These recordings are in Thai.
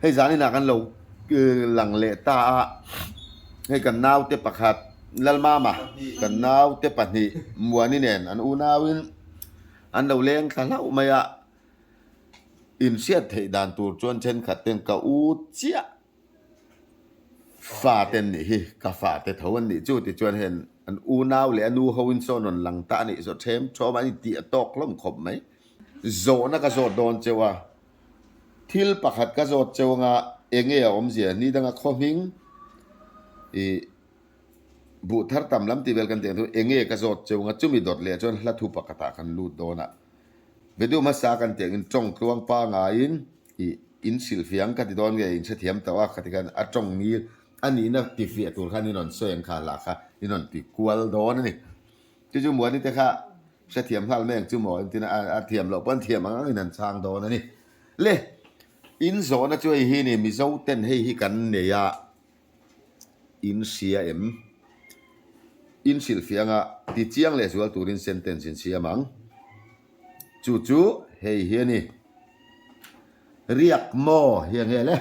ให้จานี่นักันเราหลังเลตาให้กันนาวเตปะขัดลัลมากันนาวเตปะนี่มัวนี่เน่นอันอูนาวินอันเราเลี้ยงทะเลาะมาอินเสียดให้ดานตูจวนเช่นขัดเต็งกะอูเจียฝ่าเต็นนี่กะฝ่าเตทวันนี่จู่ติจวนเห็นอันอูนาวเลยอันอูฮาวินโซนนหลังตานี่สดเทมชอบมันตีตอกล้มขบไหมโซนักโซโดนเจวะทิลปะขัดกโซเจวงะเองอมเสียนี่ดังข้อมิงบุตรตำลำตีเวลกันเตียงตัวเองกโซเจวงะจุมีดดเลียจนละทุปะกตากันลูดโดนะเวดูมาสากันเตียงจงกลวงปางาอินสิลฟียงกันที่โดนเงอินเสถียมแต่ว่ากันที่กันอจงนี้อันนี้นะติเฟียตัวข้านี่นนเสียงขาหลักค่ะนี่นนติกวลโดนนี่จู่ๆหมวนี่แต่ค่ะเสถียมข้าแม่งจู่หมอที่นั่นอาเทียมเราเปิ้นเทียมมันก็นั่นช่างโดนนี่เล่อินโซนะช่วยฮีนี่มีเจ้าเต้นให้ฮีกันเนี่ยอินเซียอินสิลฟียงอ่ะติเจียงเลยส่วนตัวรินเซนเทนสินเสียมังจู่ๆให้ฮีนี่เรียกโมเฮียงไงเลย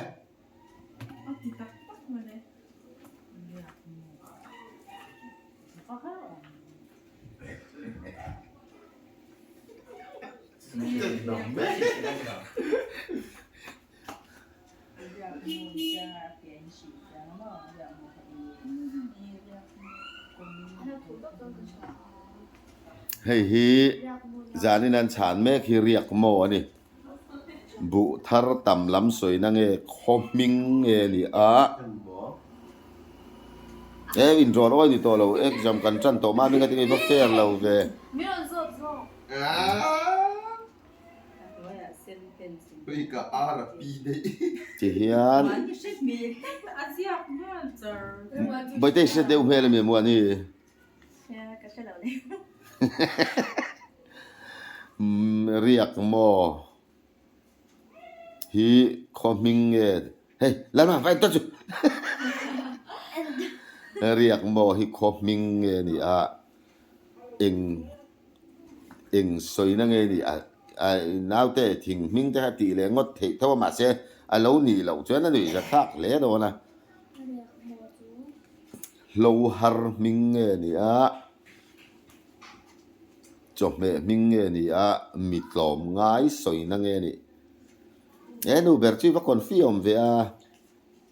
ให้ฮีจานี่นันฉานแม่คือเรียกโมนี่บุทารต่ำล้ำสวยนั่งคอมมิงนี่อินโทรร้อยนี่ตัวเราจำกันจันโตมาไม่กันที่ไม่เฟี้ยเราแกPika Arabi deh. จีเฮียนไม่ได้เสด็จเพลมีมัวนี่เรียกโมฮีคอมมิงเฮ้ยแล้วมาไปตัวจุเรียกโมฮีคอมมิงนี่เอ็งสวยนั่งนี่น้าวเตะทิ้งมิงเตะตีเลยงดเทถ้าว่ามาเสียเราหนีเราจวนนั่นนี่จะทักเลยโดนะเราฮาร์มิงนี่จบเมมิงนี่มิดลมง่ายสวยนั่งนี่นูเบอร์ชีว่าคนฟิอมเวีย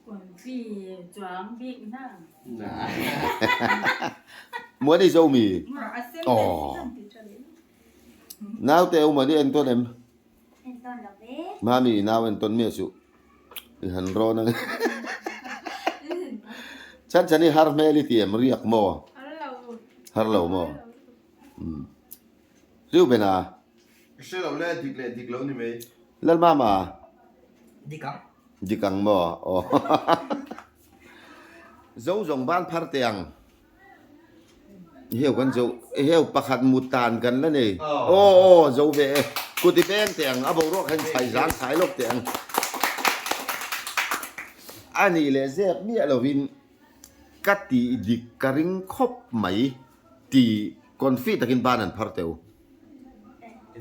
คนฟีจวงบิ๊กนั่งมัวนี่เจ้ามีอ๋อน้าวเตะมันนี่เอ็นตัวเอ็มมามีน้าวเอ็นตัวเมียสุหันรอนั่งฉันนี่ฮาร์เมลิตีเอ็มเรียกโมฮาร์เลวโมริวเป็นKişi lavle dik lavni me. แล้วมา Dikang. จิกังโมอ๋อเจ้าส่งบ้านพักเตียงเหี้ยวกันเจ้าเหี้ยวประคัดมุตานกันแล้วนี่โอ้เจ้าเบ้กูติเป็นเตียงเอาบอกรถให้ใส่สารสายลกเตียงอันนี้เลยเสียบเนี่ยเราวินกัดตีดิกริงคบไหมตีคอนฟิตกินบ้านนั้นพักเตียว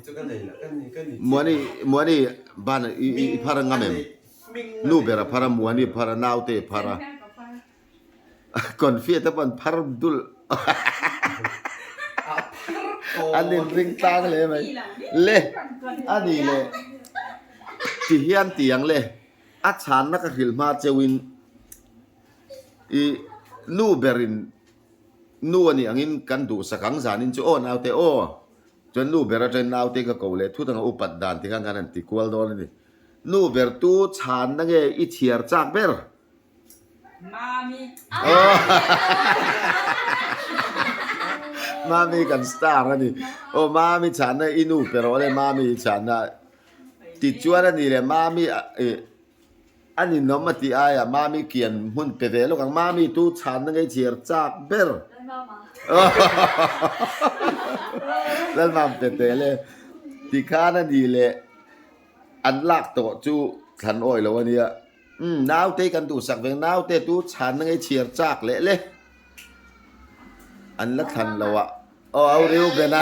Itu kan deh lah kan ni. มัวนี่บ้านอีพารังงามเอ็มนูเบราพารามัวนี่พารานาวเตพาราคอนฟิตแต่ปันพาราดุลอันนี้ริงตังเลยไหมเล่อันนี้เลยที่เฮียนเตียงเลยอาจารย์นักขิลมาเจวินนูเบรินนูนี่อังอินกันดูสักครั้งสานินจูโอนเอาเตโอจนนูเบรจนเอาเตก็เกาเลยทุกทั้งอุปดานที่ข้างกันนั่นที่กวลโดนนี่นูเบรตูชานนั่งอีเชียร์จากเบรมามีกันสตาร์นี่โอ้มามีฉันนะอินูเปโรเลยมามีฉันนะติดจวนนี่เลยมามีอันนี้น้องมาที่อายมามีเกียนหุ่นเปเวลูกมามีตู้ฉันนั่งเชียร์จากเบรแล้วมาเปเวเลยที่ข้านั่นดีเลยอันลักโตจูขันอ้อยแล้ววันนี้น้าวเตกันตู้สักเวงน้าวเตตู้ฉันนั่งเชียร์จากเละอันละทันแล้วอะเอาเร็วไปนะ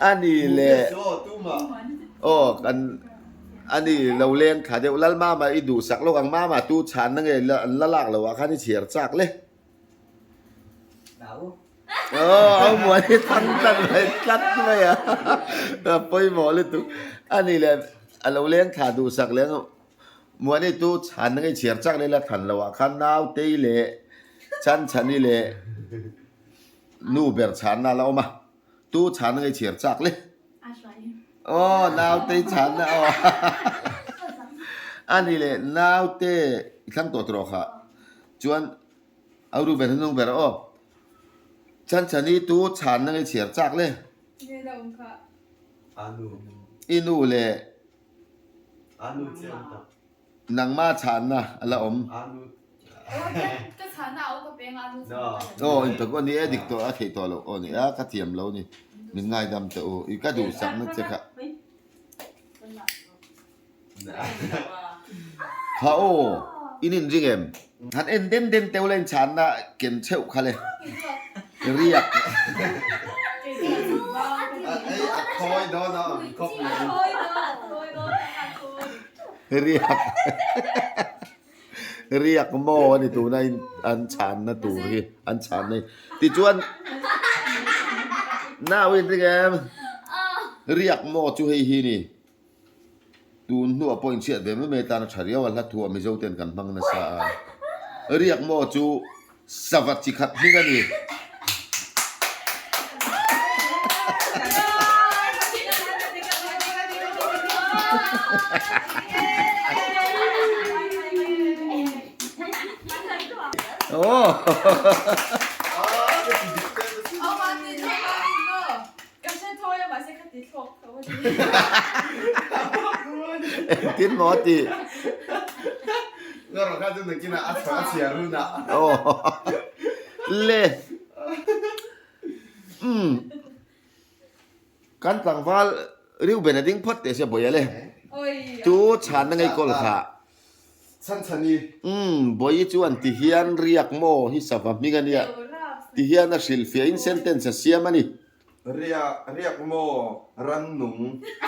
อันนี้แหละโอ้กัน อันนี้เราเลี้ยงขาเดียวลัลมาอีดูสักโลกังมาตู้ฉันนั่งไงละลากเราว่าคันนี้เฉียดจักเลย Đau. เอาหมวยที่ทั้งตัดเลยตัดไปอ่ะไปหมอเลยตู้อันนี้แหละเราเลี้ยงขาดูสักเลี้ยงหมวยนี่ตู้ฉันนั่งไงเฉียดจักเลยละทันเราว่าคันนาวเตยเละฉันนี่เละนู่เบิร์ฉันน่ะเรามาตู้ฉันนั่งไงเฉียดจักเลย อาศัย อ๋อนาวเตยฉันนะอ๋ออันนี้เลยนาวเตยทั้งตัวตรอกค่ะจวนเอารูปแบบนู้นแบบอ๋อฉันนี่ตู้ฉันนั่งไงเฉียดจักเลย นี่เราค่ะ Anu. อีนู่เลย Anu centa. นางมาฉันนะอะไรอม Anu. ก็ฉันเอาก็เป็นอาลู โอ้ยแต่ก็นี่ดิกตัวอะเขยตัวเราโอ้นี่กระเทียมเรานี่มีง่ายดำแต่โอ้อีก็ดูสักนั่นเจ้าค่ะ Nah. เขาโอ้อีนี่จริงเอ็มหันเอ็นเด่นเตวเล่นฉันนะเก่งเชี่ยวค่ะเลยเรียก Thôi đó nó khóc lên. เรียกเรียกหม้อนี่ตัวในอันชันนะตัวนี่อันชันนี่ติจวนหน้าวินติแกมเรียกหม้อจูให้ฮีนี่ตูนหัวปอยเชียดเบไม่เมตานะชาเรียวละทัวไม่เจ้าเตียนกันบังนะสาเรียกหม้อจูสวัสดิขัดนี่กันนี่โอ้ กินหมอตี Ngaro ka dun kina asia runa. โอ้เล่กันต่างฟ้าริวเบนดิ้งพอดเตเสียบ่อยเลยจูฉันนั่งไงกอลค่ะ Sanchani. บ่อยจวนที่เฮียนเรียกโมฮิสฟามิกันเนี่ยที่เฮียนน่ะสิลเฟียอินเซนเทนซ์เสียมันนี่ Riak mo rannung.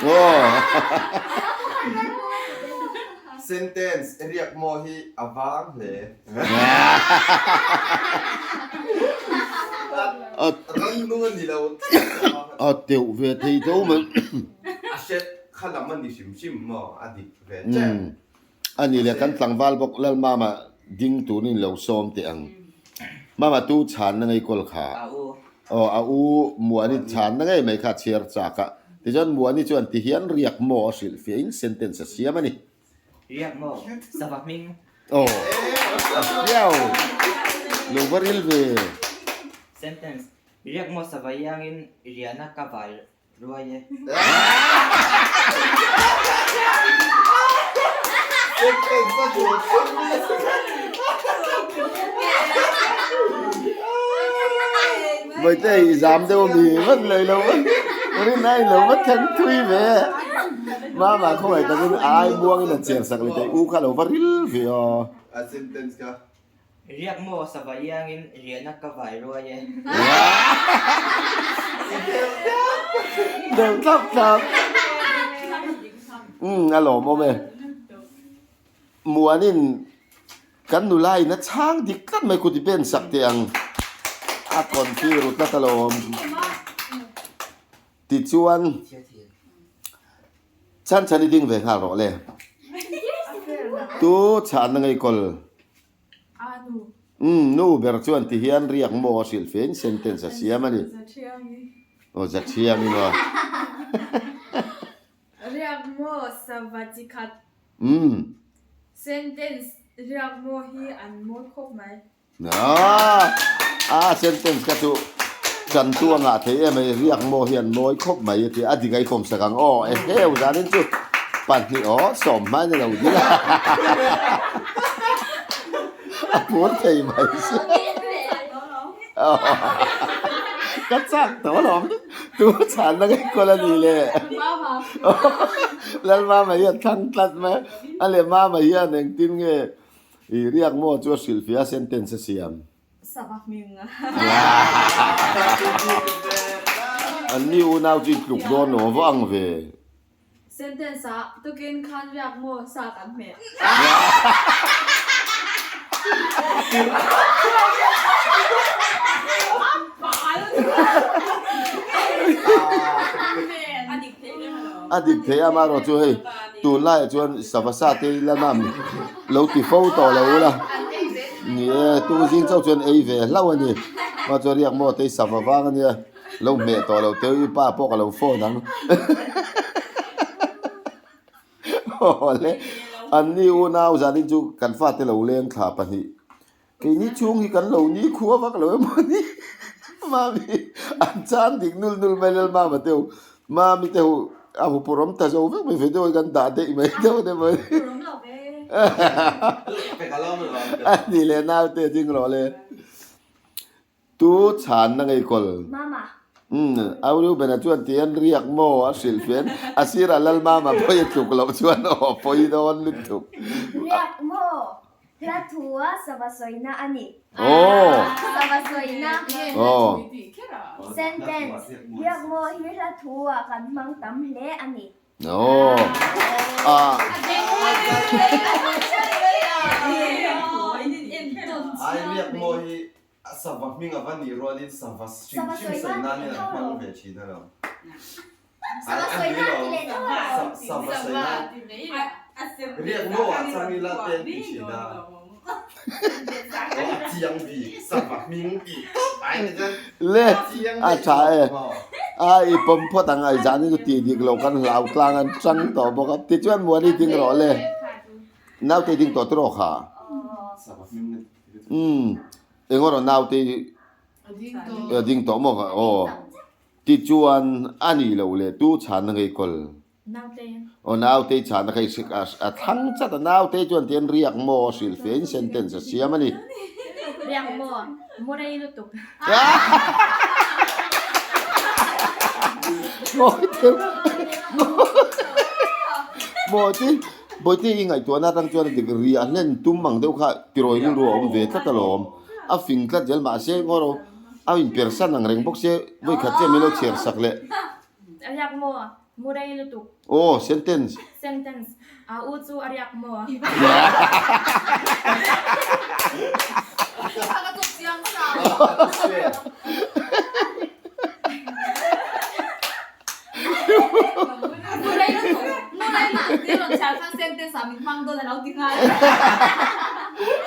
โอ้ Sentence riak mo hi avang le. เออ Rannung ni lo. เตียวเวทีเท่ามัน Ashet khalaman ni sim mo adik ve. อันนี้แหละกันต่างบ้านบอกแล้วมาดิ้งตัวนี่เราซ้อมเตียงมาตู้ฉันนั่งไงกอลค่ะ Đau. อ๋อเอาหมวนี่ฉันนั่งไงไม่ขาดเชียร์จากะที่จนหมวนี่จวนที่เฮียนเรียกหมอสิลเฟียอินเซนเทนซ์เสียมันนี่ Riak mo. Sa Pakming. โอ้เดี๋ยวลูกบริลเว Sentence. Riak mo sa bayangin Riana Kaval. Ruaye. Sentence sa do. ไม่ใช่สามเดียวมีมันเลยแล้ววันนี้นายแล้วมันทั้งทุยเวมาคงไอ้ตะกุนอายบวงนั่นเสียงสักเลยแต่อูข้าเราบริลเวอ๋อ A sentence ka. Riak mo sa bayangin Riana Kaval. Ruaye. เดี๋ยวครับอะโหลโมเมมัวนี่กันดูไล่นะช้างดิกันไม่คุติเป็นสักเตียงอาก่อนที่รุตตะลมติดชวน Thiêu thiệt. ฉันดิ้งเวงหาหรอเลยตู้ฉันนั่งไอ้กอล อาลู นู่เบอร์ชวนที่เฮียนเรียกโมสิลเฟนเซนเทนซ์เสียมันนี่โอ้จัดเชียงนี่เนาะ เรียกโมสวัสดิคัต sentence เรียกโมฮีอันโมครบไหม เซนเทนซ์ก็ถูกจันตัวงาเทียไม่เรียกโมเฮียนโมยครบไหมที่อดีตไอ้ผมสังอ๋อเฮ้ยจานี่จุดปั่นนี่อ๋อสมมาเนี่ยเราดีละพูดใจไหมสิก็จักตัวหรอตัวฉันนั่งไอ้คนละนี่เลย บ้ามา แล้วมาเฮียทั้งตัดไหมอะไรมาเฮียหนึ่งติ้งเงี้ยเรียกโมจัวสิลฟิอาเซนเทนซ์เสียม สวัสดิงอะ อันนี้อูน่าจะกลุกโดนหนูฟังเว sentence to kin khan riak mo sa kan me adik thế đấy mà adik thế ama ro chu hei tu lai chuan savasa te la nam lo ti fo to lo la ni tu jing chau chuan ei ve lo ani ma chu riak mo te savawang ani lo me to lo te pa po ka lo fo nang ole an ni u nau zanin chu kan fa te lo leng kha pa ni ke ni chung hi kan lo ni khuwa wak lo mo ni ma mi an chan dik nul nul melel ma ma teu ma mi teu a hu porom ta zo vek me ve do kan da de me do de mo rom lo be ไปกันแล้วมันหรอ an ni le nau te jing ro le tu chan na ngai kol mama au ru bena chuan tian riak mo a sil fen a sira lal ma ma poi tuk lo chuan o poi don lut tuk Riak mo la thua sabasoina ani oh sabasoina oh sentence riak mo hi la thua kan mang tam hle ani oh ah ai liệt môi sập vật mình ở văn nỉ rồi đi sập vật chim chim sợi nan này là mang về chỉ đó rồi ai ăn đi rồi sập vật sợi nan liệt môi à sang đi là tên đi chỉ đó chiang bị sập vật mình bị ai này chứ le a cha e ai pom pho tang ai jan ni ti dik lo kan lau tlang an chang to bo ka ti chuan mo ni ting ro le nau te ding to tro kha sập vật mình engoro nau te ding to mo ka o ti chuan ani lo le tu chan ngai kol now te o nau te chan kai sik a thang cha ta nau te chuan tian riak mo sil fen sentence siam ani riak mo mo dai lu tuk ngồi theo bồi ti ingai tua na tang chuan dik ria nen tum mang deuh kha tiroi lu ro om ve tla talom a fing tla jel ma se ngoro a in person ang reng bok se voi khat che melo cher sak le riak mo dai lu tuk oh sentence sentence a u chu riak mo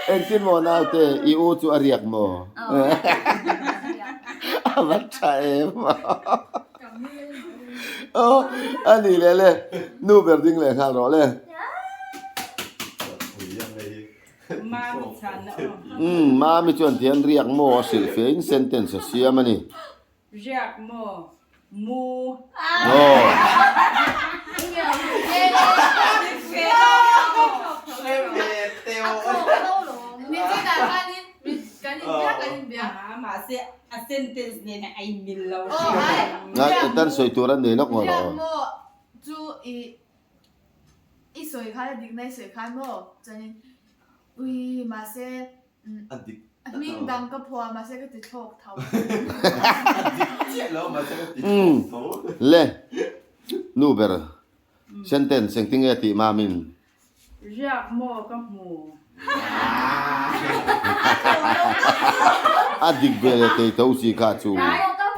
en tin mo na te I u chu ariak mo amat cha em oh ani le nu berding le kha ro le ma bị chán nữa ma mi chuan tian riak mo sil fein sentence siam ani riak mo mu oh mà sẽ sentence này là ai mình lâu na tan soi turan de lok ngoro riak mo chu i soi kha dik nai soi kha mo chani ui ma se ăn thịt mình dang ka phwa ma se ka ti thok thau chết lâu mà sẽ có thịt thấu le nu ber sentence seng ting e ti ma min riak mo ka mu adik bele te to si ka chu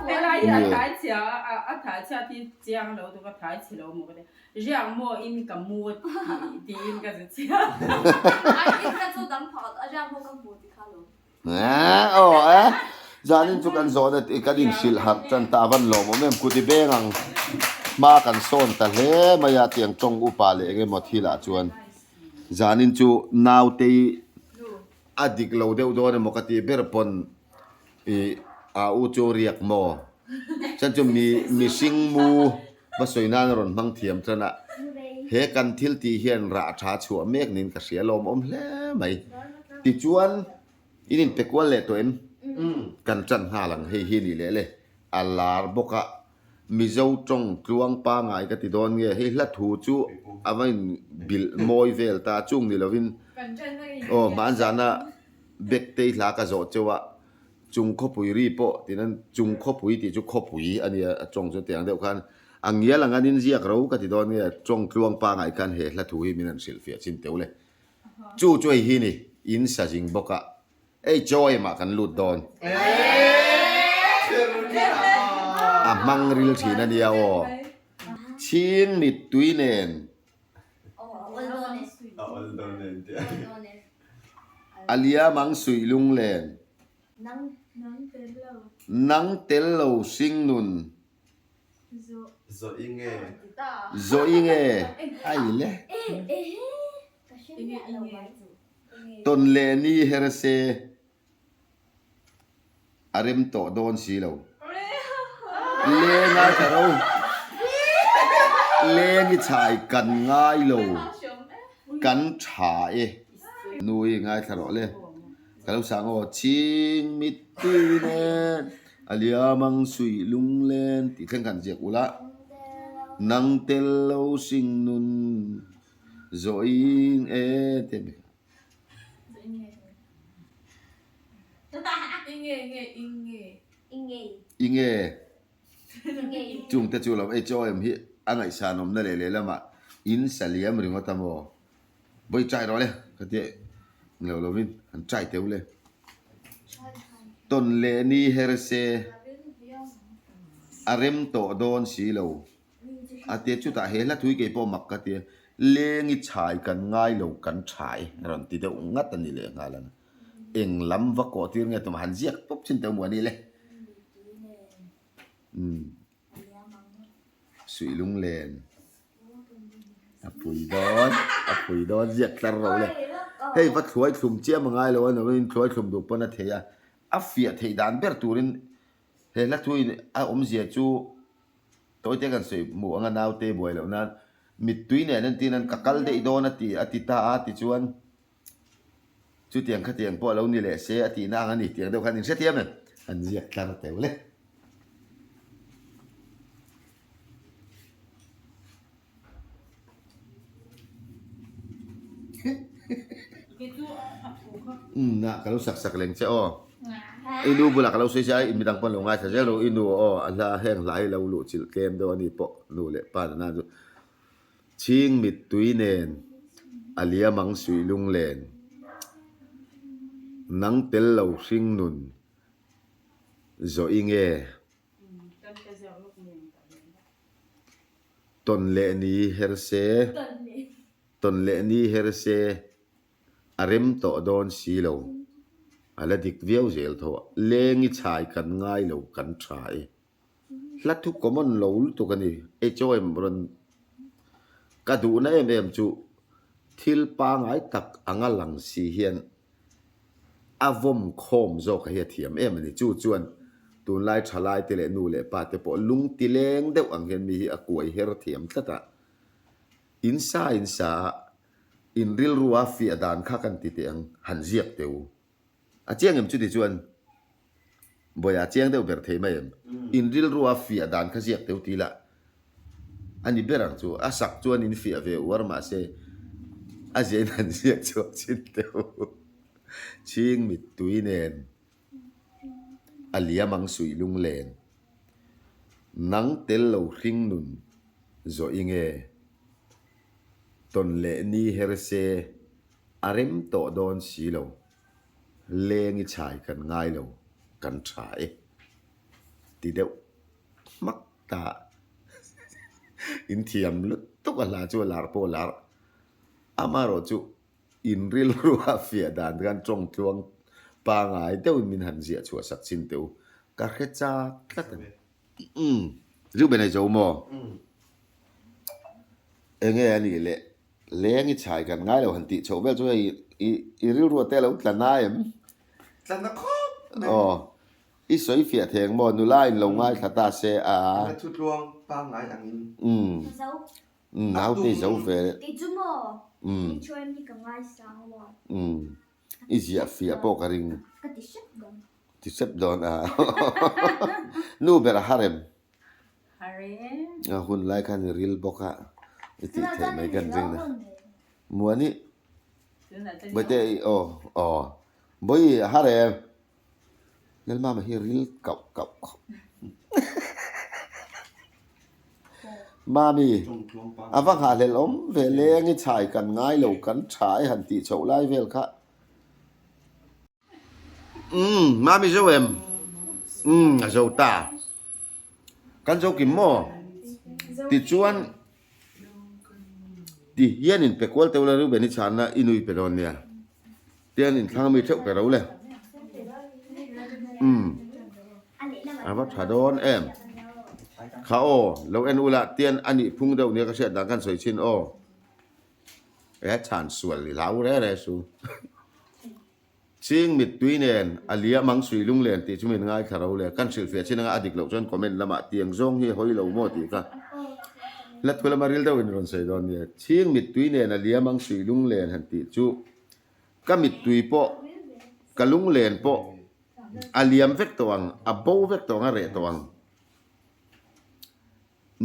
cái này là thái chiа thái chia thì giang lâu tôi có thái chia lâu một cái riak mo in cái mu thì in cái gì chia ai ka chu dang phot a riak mo ka pu ti kha lo zanin chu kan zo da ka din sil hat chan ta van lo mo mem ku ti bengang ma kan son ta hle maya tiang tong upa le nge mo thila chuan zanin chu naw te adik lo deuh do ne mo ka ti ber pon a u chu riak mo chan chu mi sing mu ba soinan ron mang thiam chana he kan thil ti hian ra tha chu mek nin ka sia lom om hle mai ti chuan inin pekwal le to em kan chan ha lang hei hi ni le le alar boka mizo tong tluang pa ngai ka ti don nge hei hla thu chu avain bil moi vel ta chung ni lovin kan chen nai oh man jana bek te hla ka zo chewa chung kho pui ri po tinan chung kho pui ti chu kho pui ania chong chu tiang deuh khan ang ya lang anin ziak ro ka ti don nge chong kluang pa ngai kan he la thu hi minan silfia chin teule chu choi hi ni in sa jing boka ei joy ma kan lut don a mang ril thina nia o chin mit tuinen alia mang sui lung len nang tel lo sing nun zo inge zo inge ai le ton le ni her se arem to don si lo le nga ka ro le ngi chai kan ngai lo kan cha e nui ngai ka ro le kalau sang o ching mit ti ne alia mang sui lung len ti theng kan je ula nang tel lo sing nun zo ing e te inge chung te chu lo e cho em hi angai sa nom na le lama in saliam ringo tamo boi chai ro le ka te lo lo vin an chai te ule ton le ni her se arem to don si lo ate chu ta he la thui ke po mak ka te lengi chai kan ngai lo kan chai ron ti de ngat ani le ngalan eng lam va ko tir nge tum han ziak pop chin te mo ni le sui lung len apui don ziak tar ro le hei va thluai thlum chia ma ngai lo an in thluai thlum du pona theya a fia thei dan ber turin he la thui a zia chu toy te kan sei mu anga nau te boi lo na mit tui ne nan tin an kakal de don ati ta ati chuan chu tiang kha tiang po lo ni le se ati na ani tiang deuh khan in se tiam an ziak tar te le na kalau sak leng che o inu bula kalau sei sai in midang pon lo ngai sa zero inu o ala heng lai lo lu chil kem do ani po nu le pa na ju ching mit tui nen alia mang sui lung len nang tel lo sing nun zo inge ton le ni her se arem to don si lo ala dik viau zel tho lengi chai kan ngai lo kan thai la thu common lo tu kan ni e choim ron ka du na em chu thil pa ngai tak anga lang si hian avom khom zo ka hi thiam em ni chu chuan tun lai thalai te le nu le pa te po lung ti leng deuh ang hian mi a kuai her thiam tata insa in ril ruwa fi adan kha kan ti te ang han ziak teu a chiang em chu ti chuan boya chiang deuh ber thei mai em in ril ruwa fi adan kha ziak teu ti la ani berang chu a sak chuan in fi ave war ma se a zen han ziak chu chin teu ching mit tui nen alia mang sui lung len nang tel lo hring nun zo inge ton le ni her se arem to don si lo lengi chai kan ngai lo kan thai ti deuh mak ta in thiam lu to ka la chu lar po lar amaro chu in ril ruwa fia dan kan chong tuang pa ngai deuh min han zia chu sak chin teu ka khe cha tlat ju benai zo mo enge ani le lengi chai kan ngai lo han ti cho bel chu i ril ruwa te lo tla na em tla na khop i soi fia theng mo nu lai lo ngai thata se a chu luang pa ngai angin nau te zo ve ti chu mo ti chu em ni ka ngai sang wa i zia fia po ka ring ka ti sep don a nu ber harem hun lai kan ril boka ti the mai kan ring na muani bete boi harem nel mama hi ril kap มามี จงคลองปัง อาฟังหาเลลอมเวเลงิชายกันง่ายเหลากันฉายหันติโฉไล่เวลค่ะมามีเจ้าเอ็มเจ้าตากันเจ้ากิมโมติจวนดิเย็นอินเปกวลเตวลารูเบนิชานะอินุยเปรอนเนี่ยเตียนอินทางมีเท่าเปเราเลยอาวัชาดอนเอ็มเขาเราเอ็นอุละเตียนอันนี้พุ่งเดียวเนี่ยก็เสียดังกันสวยชินโอชานส่วนเหลาเร่สูชิงมิดตุยเนนอเลียมังสุยลุงเลียนติจุมินง่ายคาราเลยกันสิลเฟียชินังอดีกเหล่าจนคอมเมนต์ละมาเตียงซงที่หอยเหล่าโมติกะและทุกละมาริลเดวินรอนเซดอนเนี่ยชิงมิดตุยเนนอเลียมังสุยลุงเลียนหันติจูก็มิดตุยโปกะลุงเลียนโปอเลียมเวกตวังอับโบเวกตวังอะไรตวัง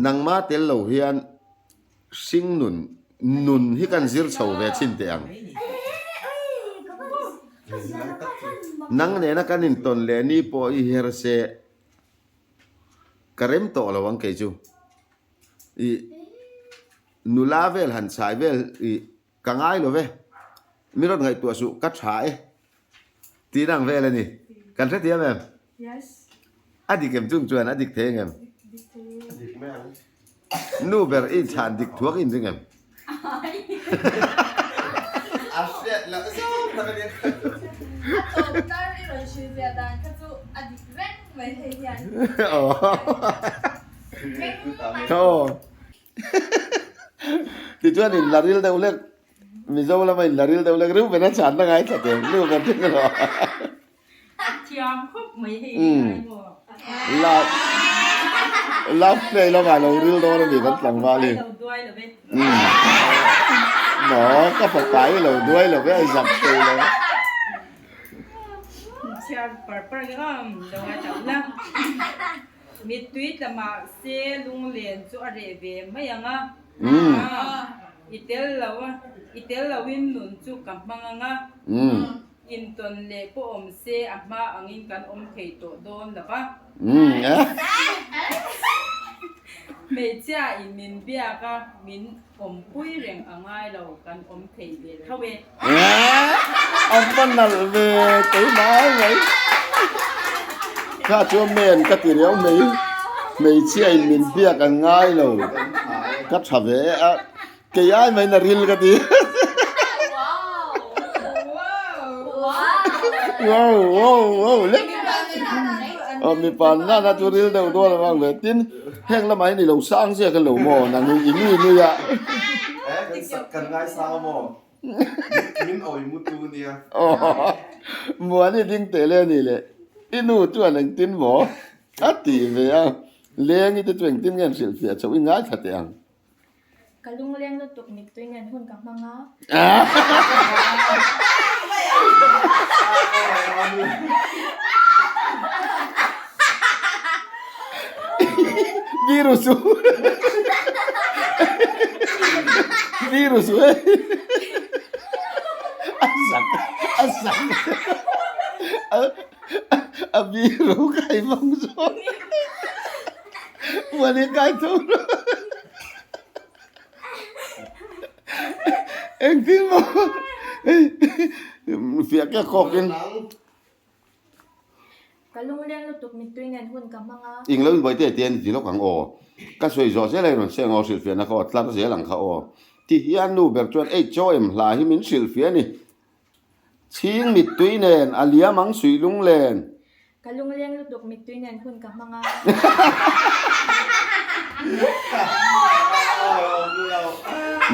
นังมาเตลเหล่าเฮียนชิงนุนที่กันซิร์ชาวเวชินเตียงนังเนี่ยนักนินตนเลนี่พออีเฮรเซกระเร็มโตละวังเกจูอีนูลาเวลหันสายเวลอีกังไงโลเวมีรถไงตัวสุกัดฉายตีนังเวลนี่กันเสียแม่ yes อดีกเก็มจุ่งจวนอดีกเทงเอ็ม ดิกแม่ง นูเบอร์อินชานดิกทัวกินจริงเอ็ม อาเซียแล้วก็ทำไมเนี่ย 我当一轮学姐的，可就啊，你没黑天。 อ๋อ โอ้ที่จวนอินลาริลเดวเล็กมิโซละไม่ลาริลเดวเล็กรู้เป็นนักฉันยังไงสักเองรู้เป็นที่กันหรอ เทียมคุกไม่ให้ได้บ่ เราเลยเรามาเราริลโดนมีกันหลังมาเลย เราด้วยเหรอเว้ย หมอก็ฝักไปเราด้วยเราไม่ไอ้สับตัวเลย เชียร์เปิดก็เราไงจังนะมีtweetมาเซลุงเลียนจุอะไรเวไม่ยังอ่ะอีเตลเราวินหนุนจุกับมังอ่ะอินตนเล่พอมเซอามาอังอินกันอมเขยโตโดนหรอปะเมจ่าอินมินเบียก็มินอมปุ้ยเร่งอ่างไงเรากันอมเขยเวเท่าเว อันมันนั่นเวตีมาไงข้าชัวเมนก็ตีเดียวไม่เชื่อมินเบียกันง่ายเลยก็ทำเวอะแกย้ายไม่นาริลก็ตีว้าวเล็กมีปานน่าจะริลเดียวตัวละบ้างเลยตินแห้งละไหมนี่เราสร้างเสียกันเราโม่นั่งอีนี่อะ กันสักกันง่ายสาวโมมินเอาอีมุตูเนี่ย อ๋อมัวนี่ดิ้งเตะเลยนี่เลยอีนู่ตัวหนึ่งตินหมออัดตีไปอ่ะเลี้ยงนี่จะตัวเองตินเงินเสียเสียชาวง่ายขัดยัง กะลุงเลี้ยงแล้วตกมิดตัวเงินหุ่นกับมังงะ virus virus asak a virus kai mong so wani kai tu anh tin mo việc cái khóc in กะลุงเลี้ยงแล้วตกมิดตัวเงินหุ่นกับมังงะ in lo bai te tiền thì nó càng ồ cái soi gió sẽ lại nó sẽ ngó sửa phiền nó khó lắm sẽ lằng khó ồ thì hiền nu bèn chuan ấy cho em là hi min sửa phiền nè chiang mít tuy nền alia mang suy lung lên กะลุงเลี้ยงแล้วตกมิดตัวเงินหุ่นกับมังงะ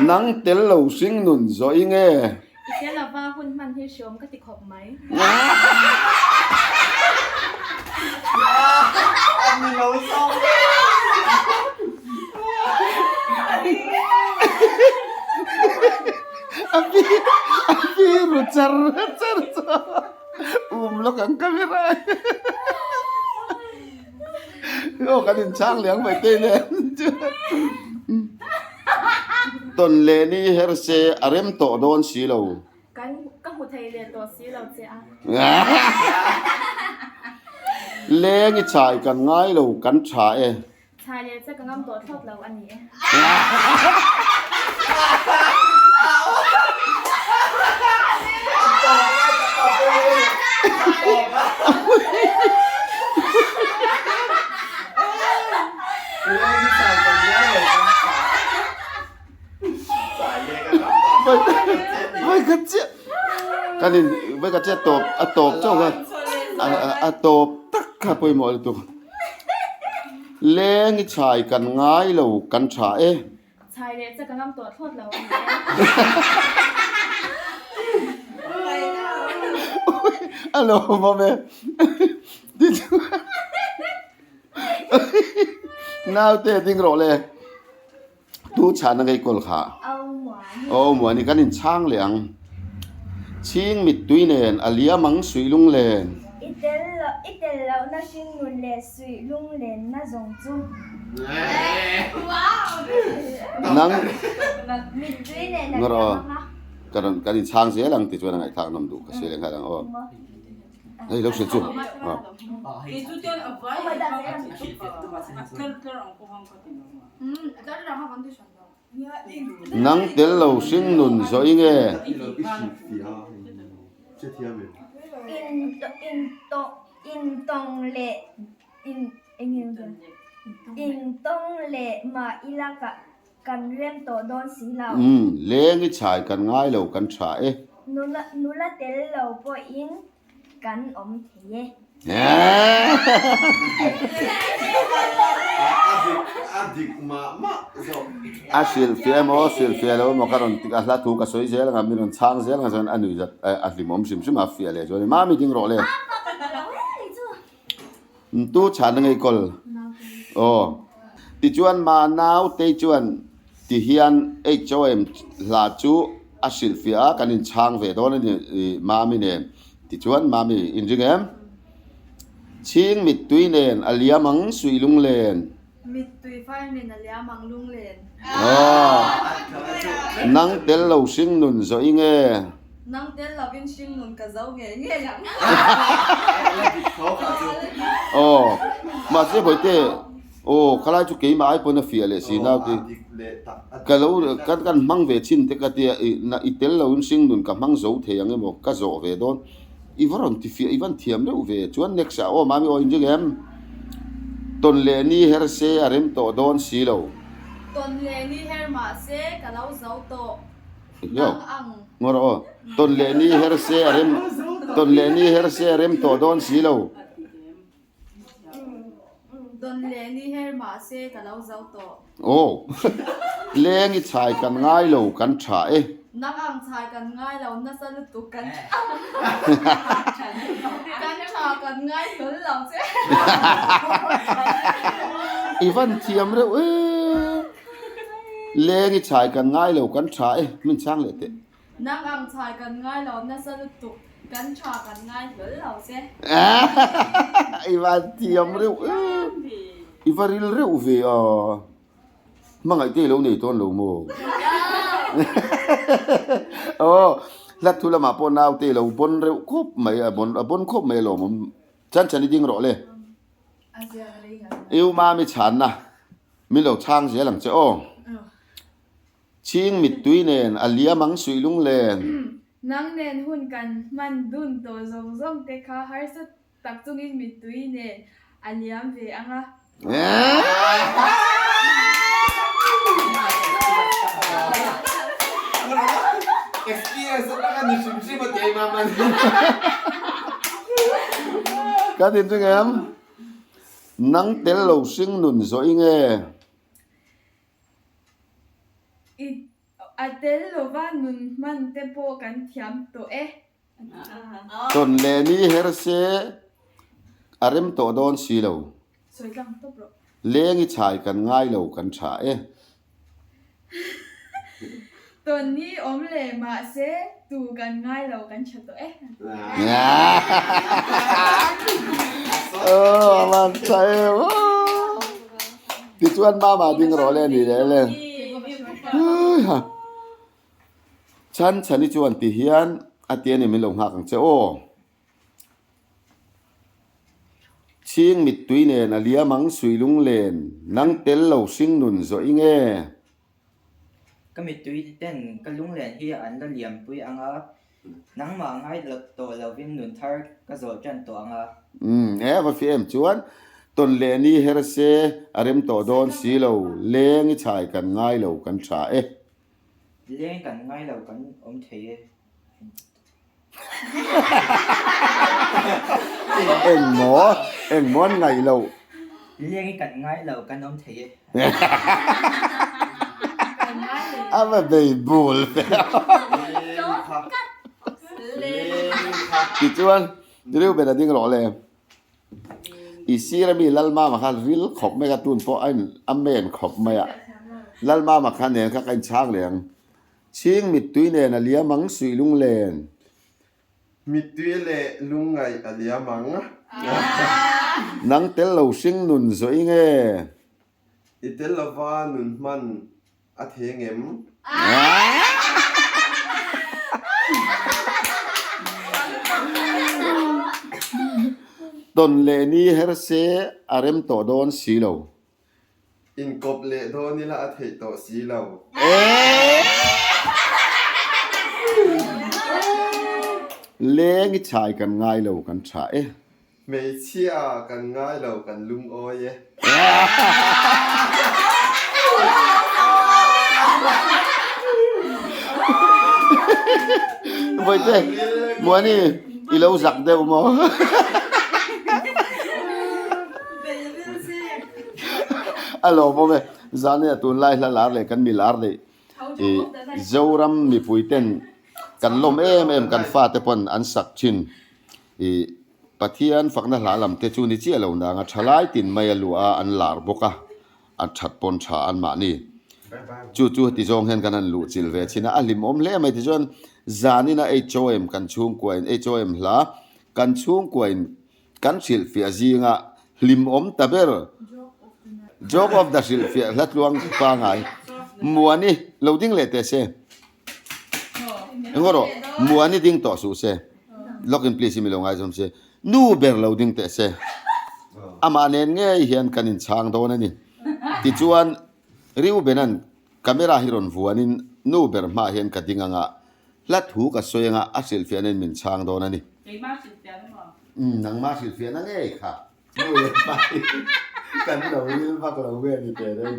nắng tel lâu sinh nụn rồi nghe อีกแค่ละว่าหุ่นมันที่ชมก็ติดขอบไหม อันนี้เราซ้อม abi rucar lo kang kamera ô cái đình sang liang phải tên lên tuần lễ ni her se arem to don si lo กันก็หุไทยเรียนตัวซีเราเจ้า lễ ni chai kan ngai lo kan cha e ชายเลยจะกำลังตัวทอดเราอันนี้ ไม่กระเจี๊ยกันนี่ไม่กระเจี๊ยตบอะตบเจ้าก็อะตบตักข้าไปหมดตัวเลงชายกันง่ายเรากันฉาเอ ชายเลยจะกำลังตัวทอดเราอันนี้ ฮัลโหลมาเมดิจูน่าเตะดิ้งโรเลยดูฉันอะไรกอลขา เอาหวาน โอ้หมวนี่กันนินช่างเหลียงชิงมิดตุยเนนอเลียมังสุยลุงเลน อีเตลเราน่าชิงนุนเลสุยลุงเลนน่าสงจุ นัง มิดด้วยเนี่ย งรอกันนินช่างเสียหลังติดจวนไงทางนำดูก็เสียหลังกันอ๋อเฮ้ยเราเสียจุอ๋อ Itu dia apa? Ker ang pohang ko tinama. อาจารย์เราเขาคนที่ชอบเรา นังเตลเราชิงนุนซอยเง อินตองเลอินเอ็งยังไงอินตองเลมาอิลากะกันเริ่มโตโดนสีเหลา เลงชายกันง่ายเรากันฉาเอ นุละเตลเราปออินกันอมเทเย Adik mama so อาศิลเฟียมอศิลเฟียแล้วมการันติกาลาทูกสวยเสียแล้วมีนช่างเสียแล้วกันอันนี้จะอันนี้มอมชิมมาเฟียเลยจวนมามีจริงหรอเลยตู้ฉันไงกอลโอ้ติจวนมานาวเตจวนติเฮียนเอจอเอ็มลาจูอาศิลเฟียกันอินช่างเวดอนนี่มามีเนี่ยติจวนมามีอินจิงเอ็มชิงมิดตุยเนนอเลียมังสุยลุงเลน มิดตุยไฟเนี่ยนะเลี้ยมังลุงเลน นังเตลเราชิงนุนซอยเง นั่งเต้นเราเป็นชิงนุนกับเจ้าเงี้ยเงี้ยอย่าง โอ้มาเสียบ่อยเตโอ้คลายจุกเกยมาไอ้ปนเฟียเลยสินะที่กะเรากันมังเวชินเตกะเตียนะอีเตลเราชิงนุนกับมังโซเทียงเงบ่กะโซเวดอนอีวรอนที่เฟียอีวันเทียมเด้อเวจวนเน็กซ์โอ้มามีโออินจิเกมตนเลนี่เฮรเซอาริมโตโดนสีเรา ตอนเลนี่เฮร์มาเซ่กับเราเจ้าโต โย นั่งอัง งอรอตนเลนี่เฮรเซอาริมตนเลนี่เฮรเซอาริมโตโดนสีเรา ตอนเลนี่เฮร์มาเซ่กับเราเจ้าโต โอ้เลงอีชายกันง่ายเรากันฉาเอ นั่งอังชายกันง่ายเราน่าสนุกตุกันกันชากันง่ายเหมือนเราเซ่ อีวันเทียมเร็วเลงอีชายกันง่ายเรากันฉาเอมันช่างเลยเตะ นั่งอังชายกันง่ายเราน่าสนุกตุกันชากันง่ายเหมือนเราเซ่ อีวันเทียมเร็วอีวันริลเร็วเวียมังไอเตะเราเนี่ยต้นเราโมโอ้ลัดทุลมาปนเอาเตะเราปนเร็วครบไม่ปนครบไม่หรอกมันฉันจริงหรอเลย อาเซียนอะไรกัน อิวมาไม่ฉันนะมีเราช่างเสียหลังเจ้าชิงมิดตุยเนนอเลียมังสุยลุงเลน นั่งเน้นหุ่นกันมันดุนโตซงซงเตคาฮาร์สตักจุงอินมิตุยเนนอันยามเวอังอ่ะ experience kan ni simsi ba tay mama Cá tiền cho em nắng té lầu sinh nụn dõi nghe อีอาเตลโลวานุนมันเตโปกันเทียมตัวเอ tuần lệ ni her se arem to don si lo สวยจังตัวโปร lê ngi chai kan ngai lo kan cha e ตัวนี้อมเลมาเซตูกันง่ายเรากันชัดตัวเอ man chai ti chuan ma ding ro le ni le le chan chani chuan ti hian atian ni mi lo ha kang che o ชิงมิดตุยเนนอเลียมังสุยลุงเลนนังเต็ลเหลาซิงนุนโซอิงเอ ก็มีตุ้ยเต้นก็ลุงเหรียญที่อันก็เหลี่ยมปุ้ยอังอ่ะนังมาง่ายตัวเราวิ่งหนุนทาร์ก็โจจันตัวอังอ่ะ ว่าฟิเอ็มจวนตนเลนี่เฮรเซอารมโตโดนสีเหลาเลงชายกันง่ายเหลากันชาเลี้ยงกันง่ายเรากันอมเทเอ็งหมอนไงเหลา เลี้ยงกันง่ายเรากันอมเทว่าเบย์บูลที่จวนเรื่องเป็นอะไรที่กระโดดเลยอีซีระมีลัลมามาคันริลขบไม่กระตุ้นเพราะไอ้อเมนขบไม่อะลัลมามาคันเนี่ยข้ากันช้างเหลียงชิงมิดตุยเนี่ยนะเลี้ยมังสุยลุงเลน มิดตุยเล่ลุงไงอเลียมังนังเตลเหลาซิงนุนโซอิงเออิเตลลาวานุนมันอัฐเงมตนเลนี่เฮรเซอารมโตโดนสีเหลาอินกบเล่โดนี่ละอัฐโตสีเหลาเลงชายกันง่ายเหลากันชาไม่เชี่ยกันง่ายเหลากันลุงโอ้ยไม่ใช่มัวนี่อีเหลาสักเดียวมั้งฮัลโหลพ่อแม่จานเนี่ยตุนไล่ละลาเลยกันมีลาเลยเจ้ารำมีปุยเต้นกันลมกันฟาเตปนอันสักชินปะเทียนฝักนั่นหลาลำเตจูนิเจียเหล่านางฉลายตินไม่ลัวอันหลาร์บกะอันชัดปนชาอันมานี่จู่ๆที่จงเห็นกันนั้นลู่จิลเวชินะอันลิมเล่ไม่ที่จนจานี่นะโจเอ็มกันชุ่มกวนโจเอ็มละกันชุ่มกวนกันชิลฟิอาจีงะลิมตะเบอร์ job of the silfia lat luang pa ngai muani loading le te se ngoro muani ding to su se lock in place mi lo ngai jom se nu ber loading te se ama nen nge hian kanin chang do na ni ti chuan riu benan camera hiron vuanin nu ber ma hian ka dinga nga lat hu ka soyenga a silfia nen min chang do na ni ma silfia nang ma silfia na nge kha nu le paกันเราเรื่องพักเราเวียนนี่แต่ได้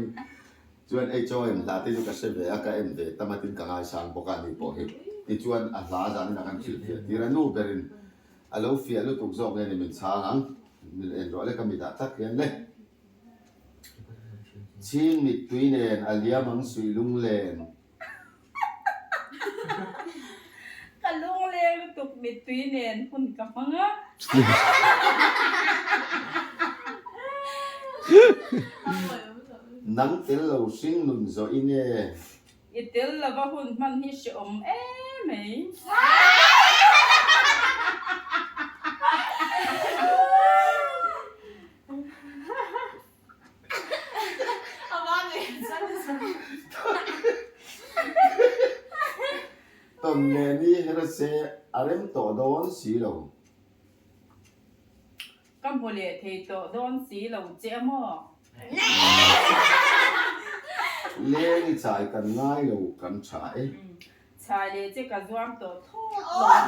ชวนไอ้โจเอ็มลาที่อยู่กับเซเวียก็เอ็มเดตมาตินกังไอซังปกันนี่พอเห็นที่ชวนอาลาจานี่นักการชิลเฟียที่รันนูเบรินอาลูเฟียลูตุกซอกเนี่ยมันช้างมันเอ็นรอเลยก็มีดาตักเรียนเลยชิงมิดตุยเนนอาเลียมังสุยลุงเลนกันลุงเลนตุกมิดตุยเนนหุ่นกับมังอ่ะนังเตลเราซิงนุนโซอินเออีเตลละว่าหุ่นมันฮิชอมไหมตอนนี้เฮรเซอารมโตโดนสีเรากัมพูเล่เทโตโดนสีเราเจ้าหม้อเลี้ยงชายกันง่ายเรากันชายชายเล่เจ้ากันรวมตัวทอด